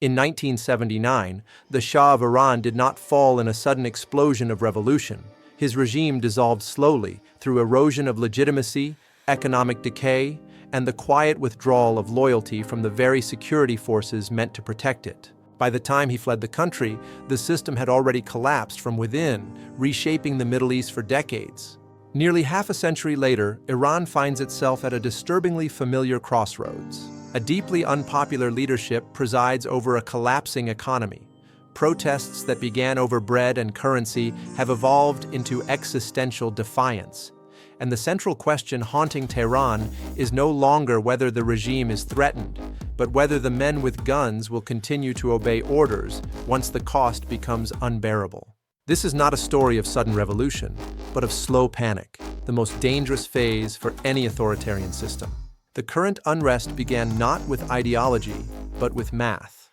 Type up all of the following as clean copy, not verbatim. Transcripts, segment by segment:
In 1979, the Shah of Iran did not fall in a sudden explosion of revolution. His regime dissolved slowly through erosion of legitimacy, economic decay, and the quiet withdrawal of loyalty from the very security forces meant to protect it. By the time he fled the country, the system had already collapsed from within, reshaping the Middle East for decades. Nearly half a century later, Iran finds itself at a disturbingly familiar crossroads. A deeply unpopular leadership presides over a collapsing economy. Protests that began over bread and currency have evolved into existential defiance. And the central question haunting Tehran is no longer whether the regime is threatened, but whether the men with guns will continue to obey orders once the cost becomes unbearable. This is not a story of sudden revolution, but of slow panic, the most dangerous phase for any authoritarian system. The current unrest began not with ideology, but with math.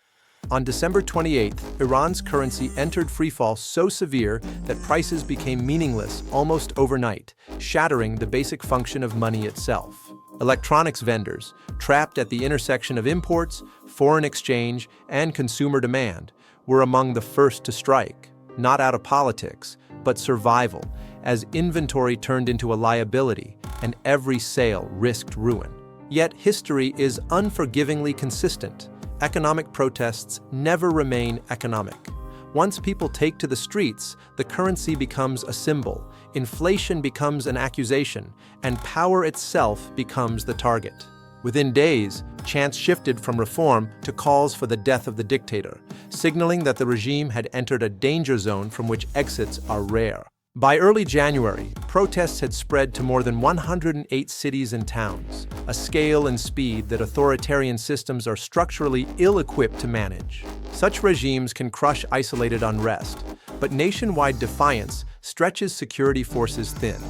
On December 28th, Iran's currency entered freefall so severe that prices became meaningless almost overnight, shattering the basic function of money itself. Electronics vendors, trapped at the intersection of imports, foreign exchange, and consumer demand, were among the first to strike, not out of politics, but survival, as inventory turned into a liability and every sale risked ruin. Yet history is unforgivingly consistent. Economic protests never remain economic. Once people take to the streets, the currency becomes a symbol, inflation becomes an accusation, and power itself becomes the target. Within days, chants shifted from reform to calls for the death of the dictator, signaling that the regime had entered a danger zone from which exits are rare. By early January, protests had spread to more than 108 cities and towns, a scale and speed that authoritarian systems are structurally ill-equipped to manage. Such regimes can crush isolated unrest, but nationwide defiance stretches security forces thin,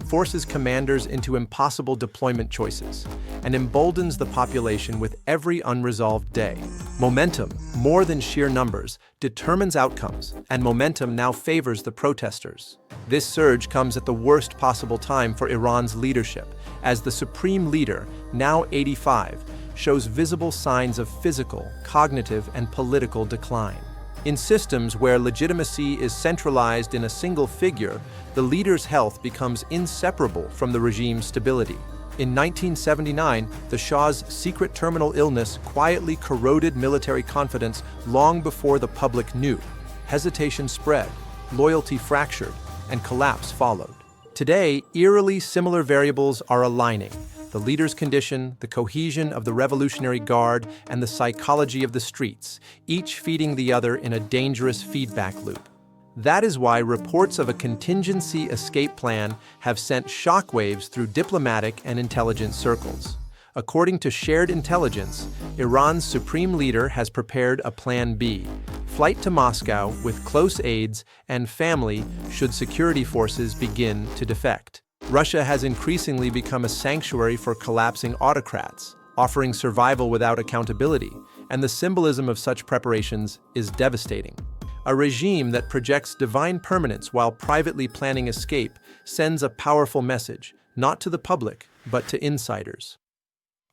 forces commanders into impossible deployment choices, and emboldens the population with every unresolved day. Momentum, more than sheer numbers, determines outcomes, and momentum now favors the protesters. This surge comes at the worst possible time for Iran's leadership, as the supreme leader, now 85, shows visible signs of physical, cognitive, and political decline. In systems where legitimacy is centralized in a single figure, the leader's health becomes inseparable from the regime's stability. In 1979, the Shah's secret terminal illness quietly corroded military confidence long before the public knew. Hesitation spread, loyalty fractured, and collapse followed. Today, eerily similar variables are aligning: the leader's condition, the cohesion of the Revolutionary Guard, and the psychology of the streets, each feeding the other in a dangerous feedback loop. That is why reports of a contingency escape plan have sent shockwaves through diplomatic and intelligence circles. According to shared intelligence, Iran's supreme leader has prepared a Plan B: flight to Moscow with close aides and family should security forces begin to defect. Russia has increasingly become a sanctuary for collapsing autocrats, offering survival without accountability, and the symbolism of such preparations is devastating. A regime that projects divine permanence while privately planning escape sends a powerful message, not to the public, but to insiders.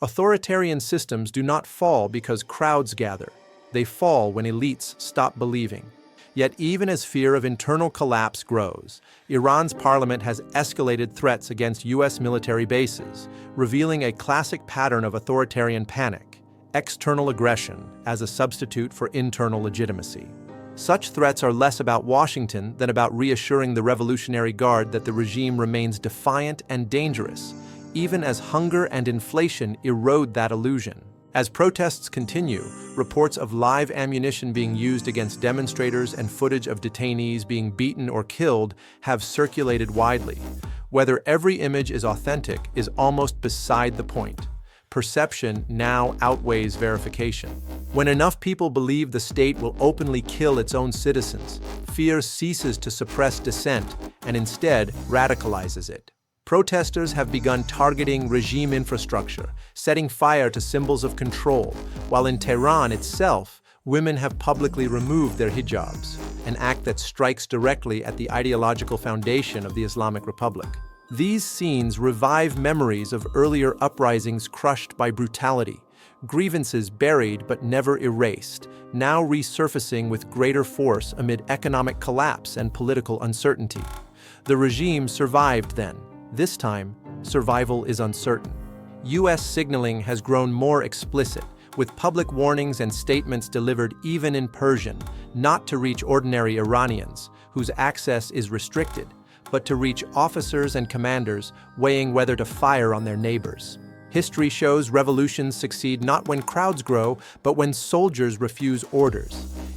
Authoritarian systems do not fall because crowds gather. They fall when elites stop believing. Yet even as fear of internal collapse grows, Iran's parliament has escalated threats against U.S. military bases, revealing a classic pattern of authoritarian panic: external aggression as a substitute for internal legitimacy. Such threats are less about Washington than about reassuring the Revolutionary Guard that the regime remains defiant and dangerous, even as hunger and inflation erode that illusion. As protests continue, reports of live ammunition being used against demonstrators and footage of detainees being beaten or killed have circulated widely. Whether every image is authentic is almost beside the point. Perception now outweighs verification. When enough people believe the state will openly kill its own citizens, fear ceases to suppress dissent and instead radicalizes it. Protesters have begun targeting regime infrastructure, setting fire to symbols of control, while in Tehran itself, women have publicly removed their hijabs, an act that strikes directly at the ideological foundation of the Islamic Republic. These scenes revive memories of earlier uprisings crushed by brutality, grievances buried but never erased, now resurfacing with greater force amid economic collapse and political uncertainty. The regime survived then. This time, survival is uncertain. U.S. signaling has grown more explicit, with public warnings and statements delivered even in Persian, not to reach ordinary Iranians, whose access is restricted, but to reach officers and commanders weighing whether to fire on their neighbors. History shows revolutions succeed not when crowds grow, but when soldiers refuse orders.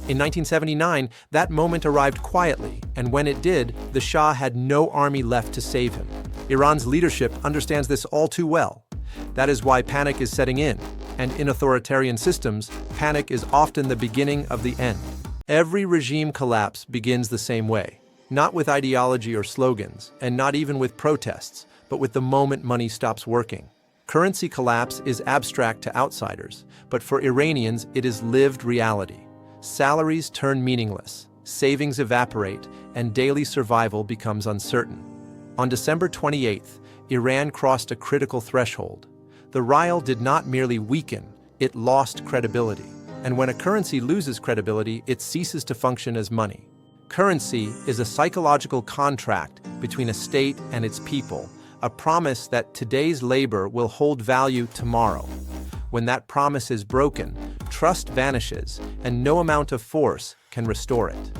In 1979, that moment arrived quietly, and when it did, the Shah had no army left to save him. Iran's leadership understands this all too well. That is why panic is setting in, and in authoritarian systems, panic is often the beginning of the end. Every regime collapse begins the same way, not with ideology or slogans, and not even with protests, but with the moment money stops working. Currency collapse is abstract to outsiders, but for Iranians it is lived reality. Salaries turn meaningless, savings evaporate, and daily survival becomes uncertain. On December 28th, Iran crossed a critical threshold. The rial did not merely weaken, it lost credibility. And when a currency loses credibility, it ceases to function as money. Currency is a psychological contract between a state and its people, a promise that today's labor will hold value tomorrow. When that promise is broken, trust vanishes, and no amount of force can restore it.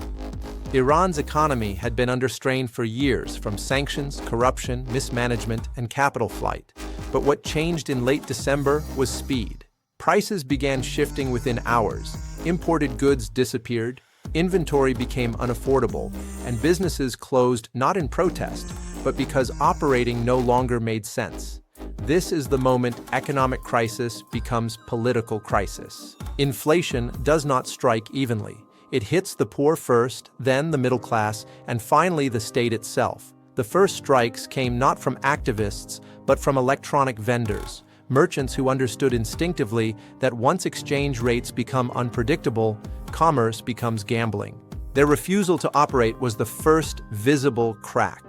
Iran's economy had been under strain for years from sanctions, corruption, mismanagement, and capital flight. But what changed in late December was speed. Prices began shifting within hours, imported goods disappeared, inventory became unaffordable, and businesses closed not in protest, but because operating no longer made sense. This is the moment economic crisis becomes political crisis. Inflation does not strike evenly. It hits the poor first, then the middle class, and finally the state itself. The first strikes came not from activists, but from electronic vendors, merchants who understood instinctively that once exchange rates become unpredictable, commerce becomes gambling. Their refusal to operate was the first visible crack.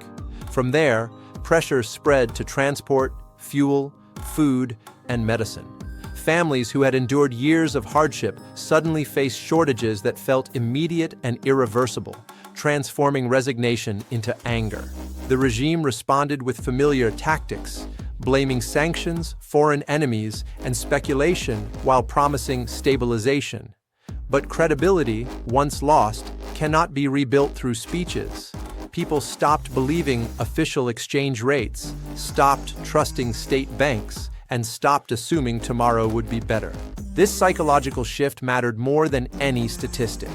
From there, pressure spread to transport, fuel, food, and medicine. Families who had endured years of hardship suddenly faced shortages that felt immediate and irreversible, transforming resignation into anger. The regime responded with familiar tactics, blaming sanctions, foreign enemies, and speculation while promising stabilization. But credibility, once lost, cannot be rebuilt through speeches. People stopped believing official exchange rates, stopped trusting state banks, and stopped assuming tomorrow would be better. This psychological shift mattered more than any statistic.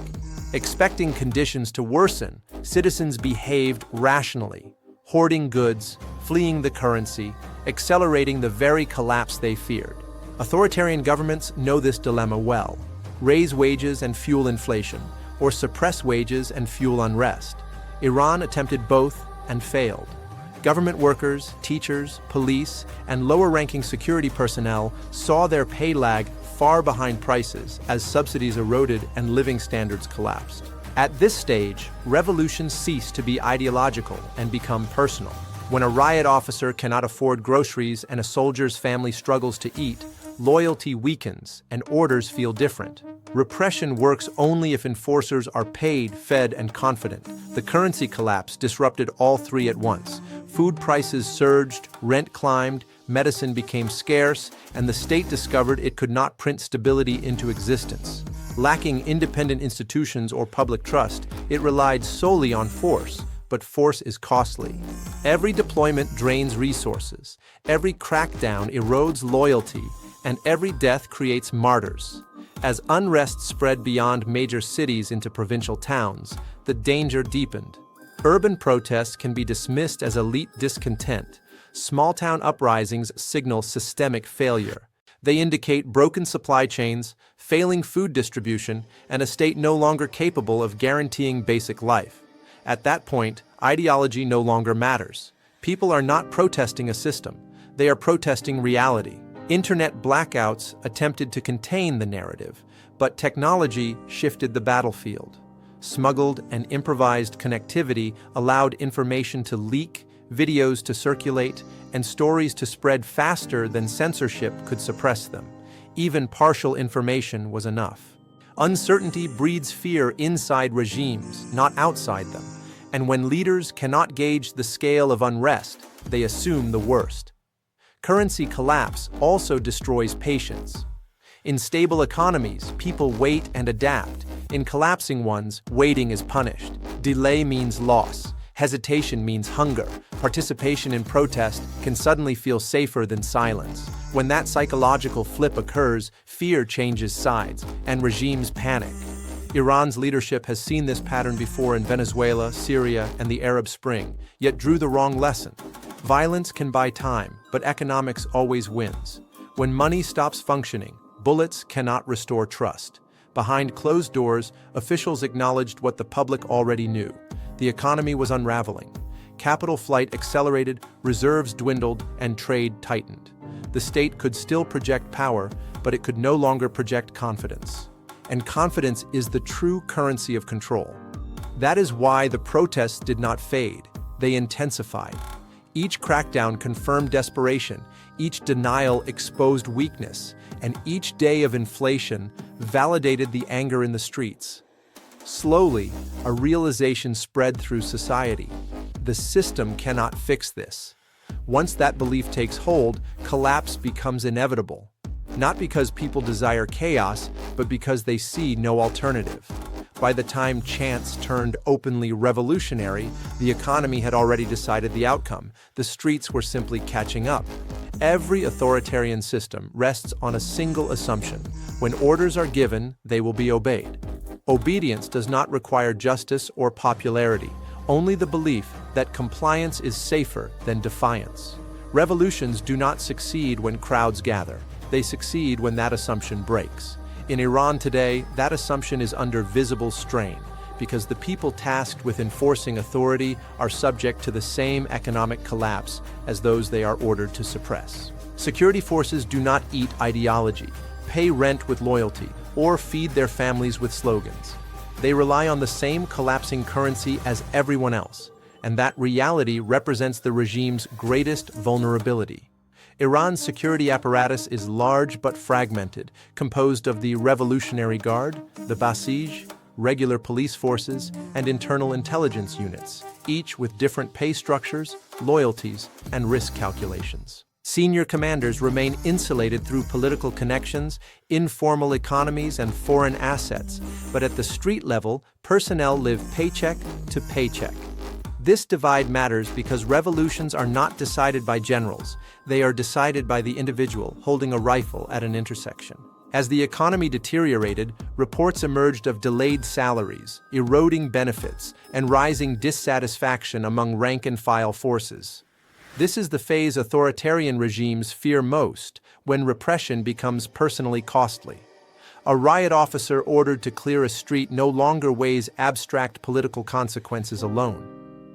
Expecting conditions to worsen, citizens behaved rationally, hoarding goods, fleeing the currency, accelerating the very collapse they feared. Authoritarian governments know this dilemma well: raise wages and fuel inflation, or suppress wages and fuel unrest. Iran attempted both and failed. Government workers, teachers, police, and lower-ranking security personnel saw their pay lag far behind prices as subsidies eroded and living standards collapsed. At this stage, revolutions cease to be ideological and become personal. When a riot officer cannot afford groceries and a soldier's family struggles to eat, loyalty weakens and orders feel different. Repression works only if enforcers are paid, fed, and confident. The currency collapse disrupted all three at once. Food prices surged, rent climbed, medicine became scarce, and the state discovered it could not print stability into existence. Lacking independent institutions or public trust, it relied solely on force, but force is costly. Every deployment drains resources, every crackdown erodes loyalty, and every death creates martyrs. As unrest spread beyond major cities into provincial towns, the danger deepened. Urban protests can be dismissed as elite discontent. Small-town uprisings signal systemic failure. They indicate broken supply chains, failing food distribution, and a state no longer capable of guaranteeing basic life. At that point, ideology no longer matters. People are not protesting a system. They are protesting reality. Internet blackouts attempted to contain the narrative, but technology shifted the battlefield. Smuggled and improvised connectivity allowed information to leak, videos to circulate, and stories to spread faster than censorship could suppress them. Even partial information was enough. Uncertainty breeds fear inside regimes, not outside them. And when leaders cannot gauge the scale of unrest, they assume the worst. Currency collapse also destroys patience. In stable economies, people wait and adapt. In collapsing ones, waiting is punished. Delay means loss. Hesitation means hunger. Participation in protest can suddenly feel safer than silence. When that psychological flip occurs, fear changes sides, and regimes panic. Iran's leadership has seen this pattern before in Venezuela, Syria, and the Arab Spring, yet drew the wrong lesson. Violence can buy time, but economics always wins. When money stops functioning, bullets cannot restore trust. Behind closed doors, officials acknowledged what the public already knew. The economy was unraveling. Capital flight accelerated, reserves dwindled, and trade tightened. The state could still project power, but it could no longer project confidence. And confidence is the true currency of control. That is why the protests did not fade. They intensified. Each crackdown confirmed desperation, each denial exposed weakness, and each day of inflation validated the anger in the streets. Slowly, a realization spread through society. The system cannot fix this. Once that belief takes hold, collapse becomes inevitable. Not because people desire chaos, but because they see no alternative. By the time chants turned openly revolutionary, the economy had already decided the outcome. The streets were simply catching up. Every authoritarian system rests on a single assumption. When orders are given, they will be obeyed. Obedience does not require justice or popularity, only the belief that compliance is safer than defiance. Revolutions do not succeed when crowds gather. They succeed when that assumption breaks. In Iran today, that assumption is under visible strain because the people tasked with enforcing authority are subject to the same economic collapse as those they are ordered to suppress. Security forces do not eat ideology, pay rent with loyalty, or feed their families with slogans. They rely on the same collapsing currency as everyone else, and that reality represents the regime's greatest vulnerability. Iran's security apparatus is large but fragmented, composed of the Revolutionary Guard, the Basij, regular police forces, and internal intelligence units, each with different pay structures, loyalties, and risk calculations. Senior commanders remain insulated through political connections, informal economies, and foreign assets, but at the street level, personnel live paycheck to paycheck. This divide matters because revolutions are not decided by generals. They are decided by the individual holding a rifle at an intersection. As the economy deteriorated, reports emerged of delayed salaries, eroding benefits, and rising dissatisfaction among rank-and-file forces. This is the phase authoritarian regimes fear most, when repression becomes personally costly. A riot officer ordered to clear a street no longer weighs abstract political consequences alone.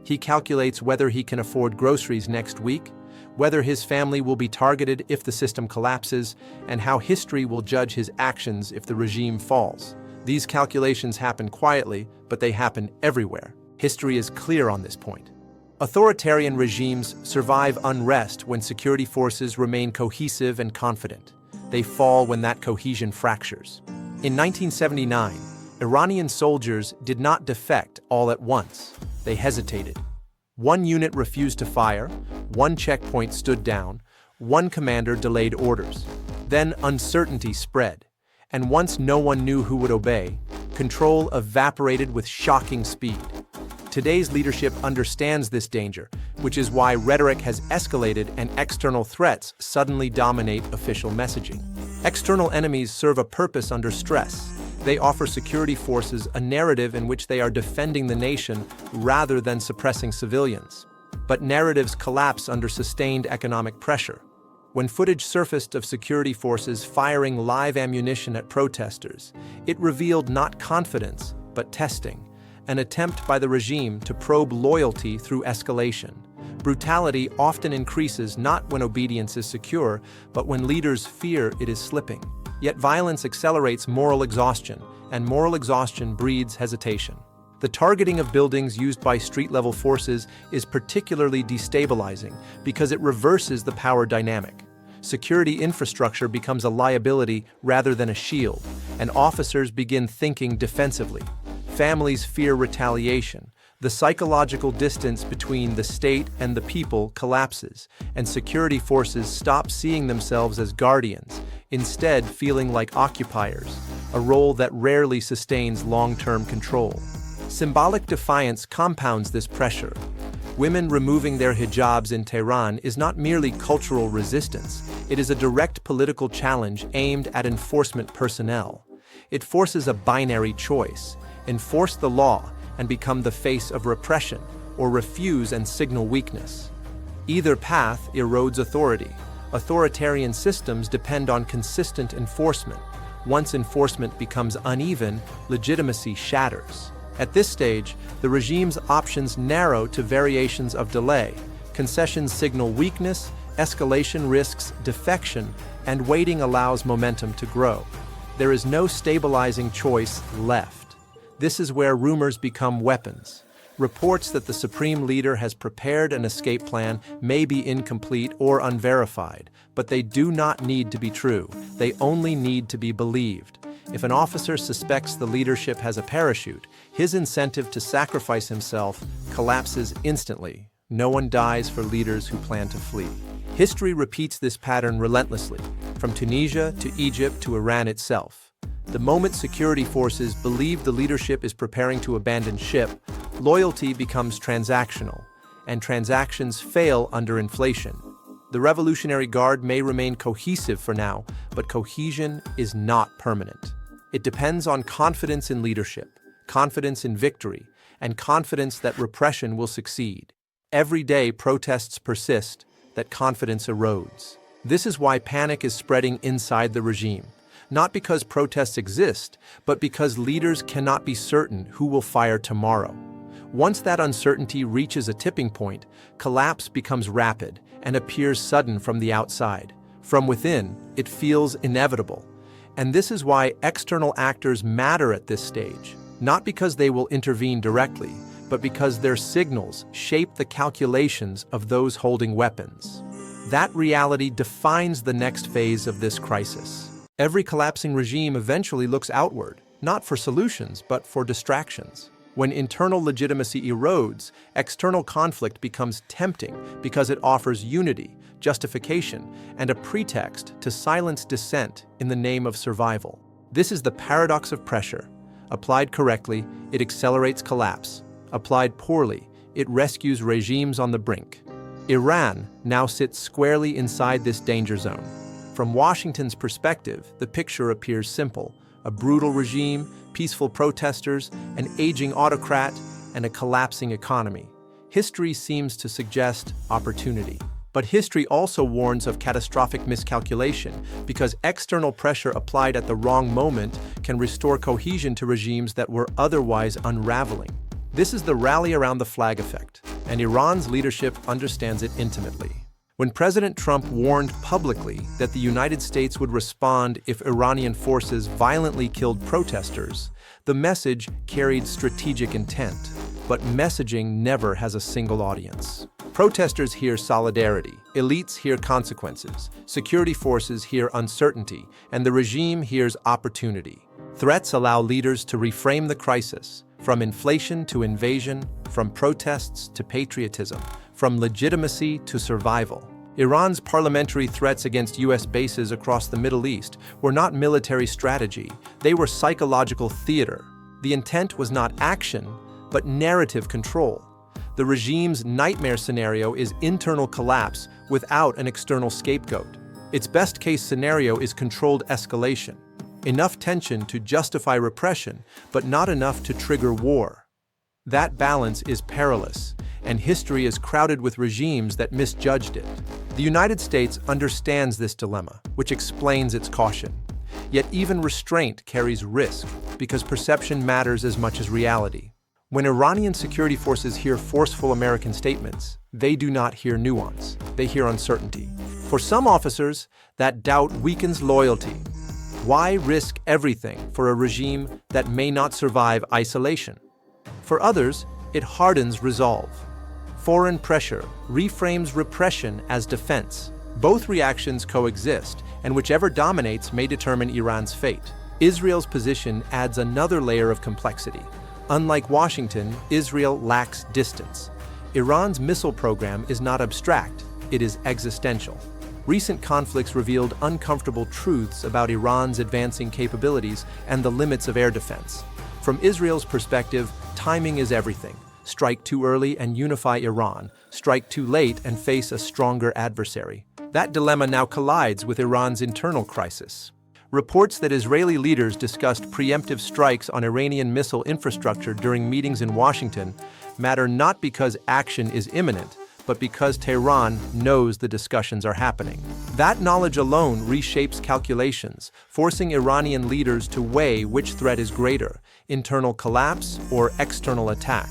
He calculates whether he can afford groceries next week, whether his family will be targeted if the system collapses, and how history will judge his actions if the regime falls. These calculations happen quietly, but they happen everywhere. History is clear on this point. Authoritarian regimes survive unrest when security forces remain cohesive and confident. They fall when that cohesion fractures. In 1979, Iranian soldiers did not defect all at once. They hesitated. One unit refused to fire, one checkpoint stood down, one commander delayed orders. Then uncertainty spread, and once no one knew who would obey, control evaporated with shocking speed. Today's leadership understands this danger, which is why rhetoric has escalated and external threats suddenly dominate official messaging. External enemies serve a purpose under stress. They offer security forces a narrative in which they are defending the nation rather than suppressing civilians. But narratives collapse under sustained economic pressure. When footage surfaced of security forces firing live ammunition at protesters, it revealed not confidence, but testing, an attempt by the regime to probe loyalty through escalation. Brutality often increases not when obedience is secure, but when leaders fear it is slipping. Yet violence accelerates moral exhaustion, and moral exhaustion breeds hesitation. The targeting of buildings used by street-level forces is particularly destabilizing because it reverses the power dynamic. Security infrastructure becomes a liability rather than a shield, and officers begin thinking defensively. Families fear retaliation. The psychological distance between the state and the people collapses, and security forces stop seeing themselves as guardians, instead feeling like occupiers, a role that rarely sustains long-term control. Symbolic defiance compounds this pressure. Women removing their hijabs in Tehran is not merely cultural resistance, it is a direct political challenge aimed at enforcement personnel. It forces a binary choice: enforce the law and become the face of repression, or refuse and signal weakness. Either path erodes authority. Authoritarian systems depend on consistent enforcement. Once enforcement becomes uneven, legitimacy shatters. At this stage, the regime's options narrow to variations of delay. Concessions signal weakness, escalation risks defection, and waiting allows momentum to grow. There is no stabilizing choice left. This is where rumors become weapons. Reports that the supreme leader has prepared an escape plan may be incomplete or unverified, but they do not need to be true. They only need to be believed. If an officer suspects the leadership has a parachute, his incentive to sacrifice himself collapses instantly. No one dies for leaders who plan to flee. History repeats this pattern relentlessly, from Tunisia to Egypt to Iran itself. The moment security forces believe the leadership is preparing to abandon ship, loyalty becomes transactional, and transactions fail under inflation. The Revolutionary Guard may remain cohesive for now, but cohesion is not permanent. It depends on confidence in leadership, confidence in victory, and confidence that repression will succeed. Every day protests persist, that confidence erodes. This is why panic is spreading inside the regime. Not because protests exist, but because leaders cannot be certain who will fire tomorrow. Once that uncertainty reaches a tipping point, collapse becomes rapid and appears sudden from the outside. From within, it feels inevitable. And this is why external actors matter at this stage, not because they will intervene directly, but because their signals shape the calculations of those holding weapons. That reality defines the next phase of this crisis. Every collapsing regime eventually looks outward, not for solutions, but for distractions. When internal legitimacy erodes, external conflict becomes tempting because it offers unity, justification, and a pretext to silence dissent in the name of survival. This is the paradox of pressure. Applied correctly, it accelerates collapse. Applied poorly, it rescues regimes on the brink. Iran now sits squarely inside this danger zone. From Washington's perspective, the picture appears simple: a brutal regime, peaceful protesters, an aging autocrat, and a collapsing economy. History seems to suggest opportunity. But history also warns of catastrophic miscalculation, because external pressure applied at the wrong moment can restore cohesion to regimes that were otherwise unraveling. This is the rally around the flag effect, and Iran's leadership understands it intimately. When President Trump warned publicly that the United States would respond if Iranian forces violently killed protesters, the message carried strategic intent. But messaging never has a single audience. Protesters hear solidarity, elites hear consequences, security forces hear uncertainty, and the regime hears opportunity. Threats allow leaders to reframe the crisis, from inflation to invasion, from protests to patriotism, from legitimacy to survival. Iran's parliamentary threats against U.S. bases across the Middle East were not military strategy, they were psychological theater. The intent was not action, but narrative control. The regime's nightmare scenario is internal collapse without an external scapegoat. Its best-case scenario is controlled escalation. Enough tension to justify repression, but not enough to trigger war. That balance is perilous, and history is crowded with regimes that misjudged it. The United States understands this dilemma, which explains its caution. Yet even restraint carries risk, because perception matters as much as reality. When Iranian security forces hear forceful American statements, they do not hear nuance, they hear uncertainty. For some officers, that doubt weakens loyalty. Why risk everything for a regime that may not survive isolation? For others, it hardens resolve. Foreign pressure reframes repression as defense. Both reactions coexist, and whichever dominates may determine Iran's fate. Israel's position adds another layer of complexity. Unlike Washington, Israel lacks distance. Iran's missile program is not abstract, it is existential. Recent conflicts revealed uncomfortable truths about Iran's advancing capabilities and the limits of air defense. From Israel's perspective, timing is everything. Strike too early and unify Iran, strike too late and face a stronger adversary. That dilemma now collides with Iran's internal crisis. Reports that Israeli leaders discussed preemptive strikes on Iranian missile infrastructure during meetings in Washington matter not because action is imminent, but because Tehran knows the discussions are happening. That knowledge alone reshapes calculations, forcing Iranian leaders to weigh which threat is greater, internal collapse or external attack.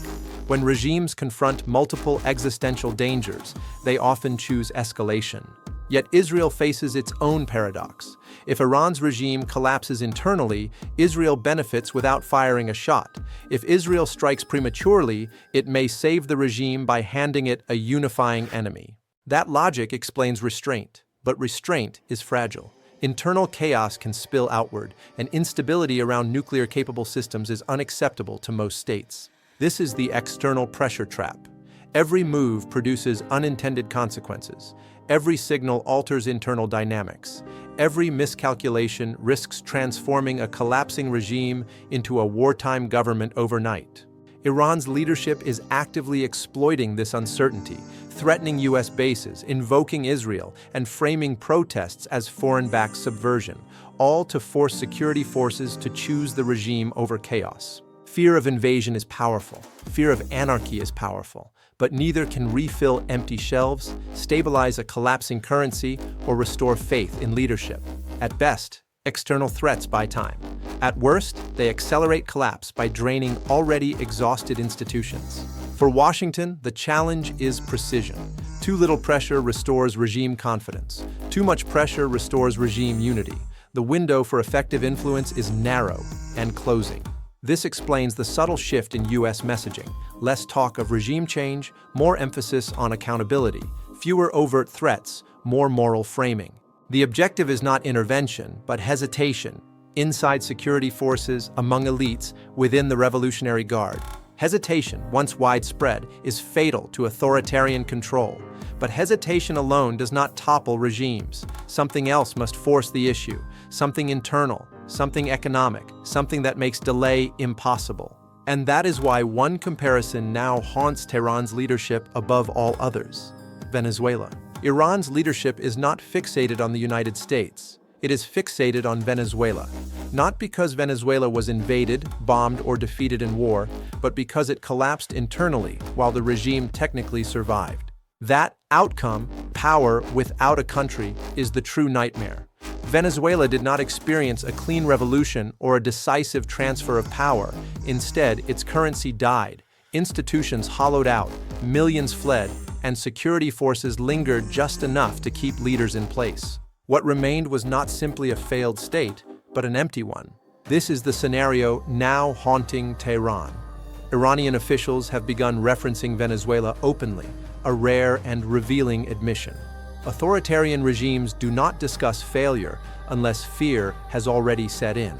When regimes confront multiple existential dangers, they often choose escalation. Yet Israel faces its own paradox. If Iran's regime collapses internally, Israel benefits without firing a shot. If Israel strikes prematurely, it may save the regime by handing it a unifying enemy. That logic explains restraint, but restraint is fragile. Internal chaos can spill outward, and instability around nuclear-capable systems is unacceptable to most states. This is the external pressure trap. Every move produces unintended consequences. Every signal alters internal dynamics. Every miscalculation risks transforming a collapsing regime into a wartime government overnight. Iran's leadership is actively exploiting this uncertainty, threatening U.S. bases, invoking Israel, and framing protests as foreign-backed subversion, all to force security forces to choose the regime over chaos. Fear of invasion is powerful. Fear of anarchy is powerful. But neither can refill empty shelves, stabilize a collapsing currency, or restore faith in leadership. At best, external threats buy time. At worst, they accelerate collapse by draining already exhausted institutions. For Washington, the challenge is precision. Too little pressure restores regime confidence. Too much pressure restores regime unity. The window for effective influence is narrow and closing. This explains the subtle shift in U.S. messaging. Less talk of regime change, more emphasis on accountability, fewer overt threats, more moral framing. The objective is not intervention, but hesitation, inside security forces, among elites, within the Revolutionary Guard. Hesitation, once widespread, is fatal to authoritarian control. But hesitation alone does not topple regimes. Something else must force the issue, something internal, something economic, something that makes delay impossible. And that is why one comparison now haunts Tehran's leadership above all others: Venezuela. Iran's leadership is not fixated on the United States. It is fixated on Venezuela. Not because Venezuela was invaded, bombed, or defeated in war, but because it collapsed internally while the regime technically survived. That outcome, power without a country, is the true nightmare. Venezuela did not experience a clean revolution or a decisive transfer of power. Instead, its currency died, institutions hollowed out, millions fled, and security forces lingered just enough to keep leaders in place. What remained was not simply a failed state, but an empty one. This is the scenario now haunting Tehran. Iranian officials have begun referencing Venezuela openly, a rare and revealing admission. Authoritarian regimes do not discuss failure unless fear has already set in.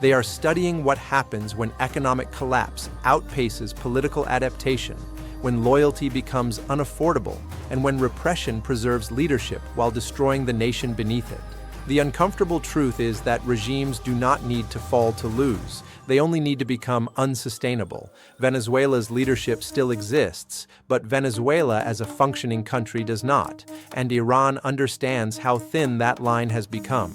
They are studying what happens when economic collapse outpaces political adaptation, when loyalty becomes unaffordable, and when repression preserves leadership while destroying the nation beneath it. The uncomfortable truth is that regimes do not need to fall to lose. They only need to become unsustainable. Venezuela's leadership still exists, but Venezuela as a functioning country does not, and Iran understands how thin that line has become.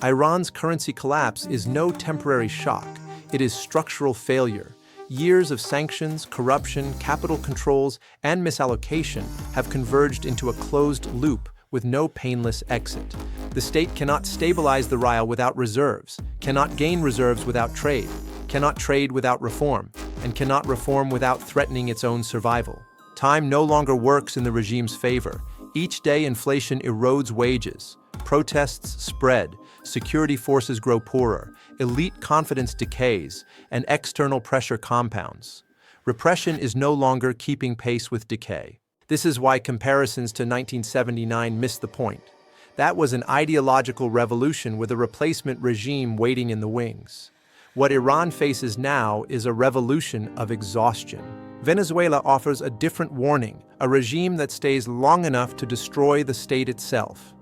Iran's currency collapse is no temporary shock. It is structural failure. Years of sanctions, corruption, capital controls, and misallocation have converged into a closed loop with no painless exit. The state cannot stabilize the rial without reserves, cannot gain reserves without trade, cannot trade without reform, and cannot reform without threatening its own survival. Time no longer works in the regime's favor. Each day inflation erodes wages, protests spread, security forces grow poorer, elite confidence decays, and external pressure compounds. Repression is no longer keeping pace with decay. This is why comparisons to 1979 miss the point. That was an ideological revolution with a replacement regime waiting in the wings. What Iran faces now is a revolution of exhaustion. Venezuela offers a different warning, a regime that stays long enough to destroy the state itself.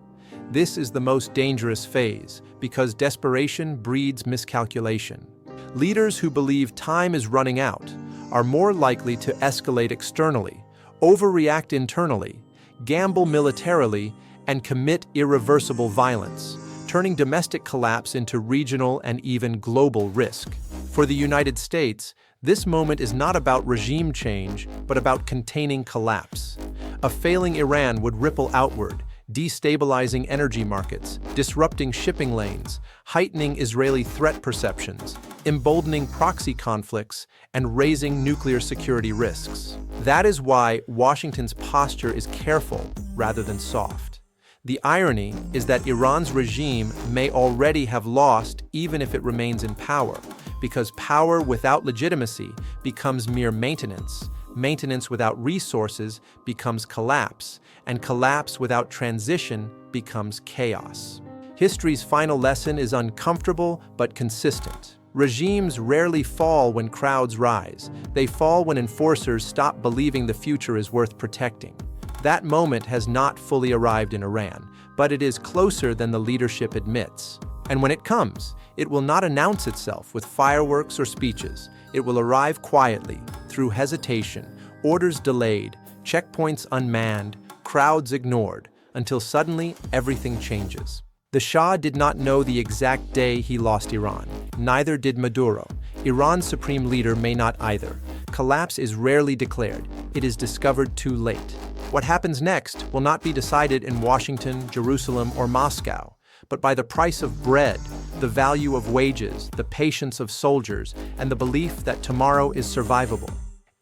This is the most dangerous phase, because desperation breeds miscalculation. Leaders who believe time is running out are more likely to escalate externally, overreact internally, gamble militarily, and commit irreversible violence, turning domestic collapse into regional and even global risk. For the United States, this moment is not about regime change, but about containing collapse. A failing Iran would ripple outward, destabilizing energy markets, disrupting shipping lanes, heightening Israeli threat perceptions, emboldening proxy conflicts, and raising nuclear security risks. That is why Washington's posture is careful rather than soft. The irony is that Iran's regime may already have lost even if it remains in power, because power without legitimacy becomes mere maintenance. Maintenance without resources becomes collapse, and collapse without transition becomes chaos. History's final lesson is uncomfortable but consistent. Regimes rarely fall when crowds rise. They fall when enforcers stop believing the future is worth protecting. That moment has not fully arrived in Iran, but it is closer than the leadership admits. And when it comes, it will not announce itself with fireworks or speeches. It will arrive quietly, through hesitation, orders delayed, checkpoints unmanned, crowds ignored, until suddenly everything changes. The Shah did not know the exact day he lost Iran. Neither did Maduro. Iran's supreme leader may not either. Collapse is rarely declared. It is discovered too late. What happens next will not be decided in Washington, Jerusalem, or Moscow, but by the price of bread, the value of wages, the patience of soldiers, and the belief that tomorrow is survivable.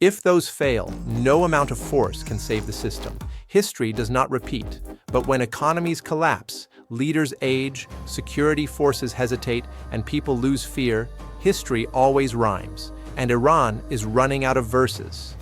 If those fail, no amount of force can save the system. History does not repeat, but when economies collapse, leaders age, security forces hesitate, and people lose fear, history always rhymes, and Iran is running out of verses.